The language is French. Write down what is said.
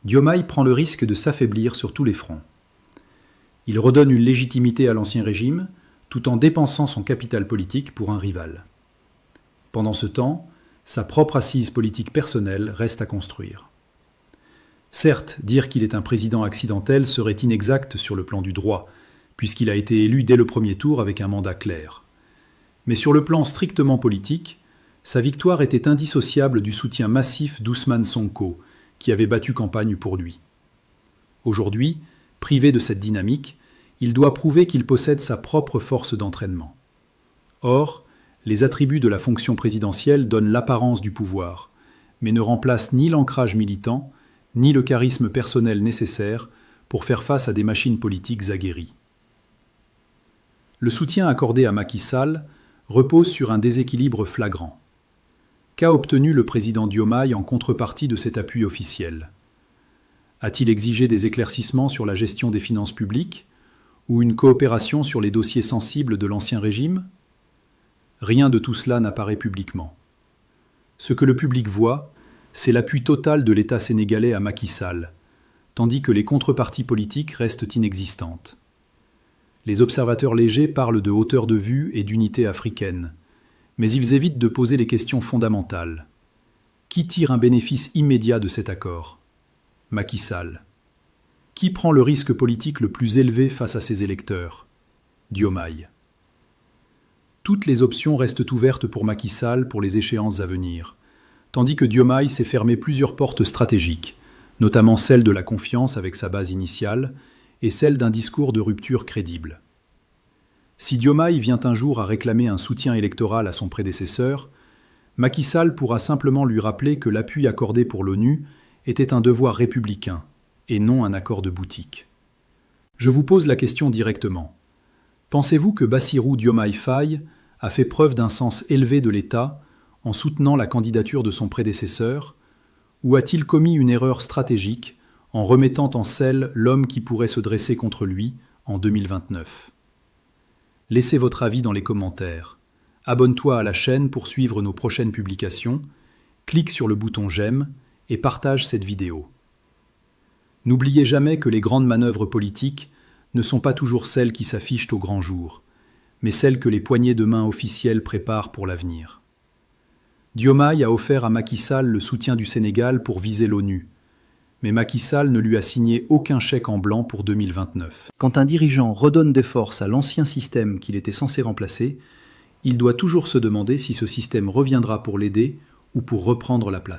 Diomaye prend le risque de s'affaiblir sur tous les fronts. Il redonne une légitimité à l'ancien régime, tout en dépensant son capital politique pour un rival. Pendant ce temps, sa propre assise politique personnelle reste à construire. Certes, dire qu'il est un président accidentel serait inexact sur le plan du droit, puisqu'il a été élu dès le premier tour avec un mandat clair. Mais sur le plan strictement politique, sa victoire était indissociable du soutien massif d'Ousmane Sonko, qui avait battu campagne pour lui. Aujourd'hui, privé de cette dynamique, il doit prouver qu'il possède sa propre force d'entraînement. Or, les attributs de la fonction présidentielle donnent l'apparence du pouvoir, mais ne remplacent ni l'ancrage militant, ni le charisme personnel nécessaire pour faire face à des machines politiques aguerries. Le soutien accordé à Macky Sall repose sur un déséquilibre flagrant. Qu'a obtenu le président Diomaye en contrepartie de cet appui officiel ? A-t-il exigé des éclaircissements sur la gestion des finances publiques ou une coopération sur les dossiers sensibles de l'ancien régime ? Rien de tout cela n'apparaît publiquement. Ce que le public voit, c'est l'appui total de l'État sénégalais à Macky Sall, tandis que les contreparties politiques restent inexistantes. Les observateurs légers parlent de hauteur de vue et d'unité africaine, mais ils évitent de poser les questions fondamentales. Qui tire un bénéfice immédiat de cet accord ? Macky Sall. Qui prend le risque politique le plus élevé face à ses électeurs ? Diomaye. Toutes les options restent ouvertes pour Macky Sall pour les échéances à venir, tandis que Diomaye s'est fermé plusieurs portes stratégiques, notamment celle de la confiance avec sa base initiale et celle d'un discours de rupture crédible. Si Diomaye vient un jour à réclamer un soutien électoral à son prédécesseur, Macky Sall pourra simplement lui rappeler que l'appui accordé pour l'ONU était un devoir républicain et non un accord de boutique. Je vous pose la question directement. Pensez-vous que Bassirou Diomaye Faye a fait preuve d'un sens élevé de l'État en soutenant la candidature de son prédécesseur, ou a-t-il commis une erreur stratégique en remettant en selle l'homme qui pourrait se dresser contre lui en 2029 ? Laissez votre avis dans les commentaires. Abonne-toi à la chaîne pour suivre nos prochaines publications, clique sur le bouton j'aime et partage cette vidéo. N'oubliez jamais que les grandes manœuvres politiques ne sont pas toujours celles qui s'affichent au grand jour, mais celles que les poignées de main officielles préparent pour l'avenir. Diomaye a offert à Macky Sall le soutien du Sénégal pour viser l'ONU, mais Macky Sall ne lui a signé aucun chèque en blanc pour 2029. Quand un dirigeant redonne des forces à l'ancien système qu'il était censé remplacer, il doit toujours se demander si ce système reviendra pour l'aider ou pour reprendre la place.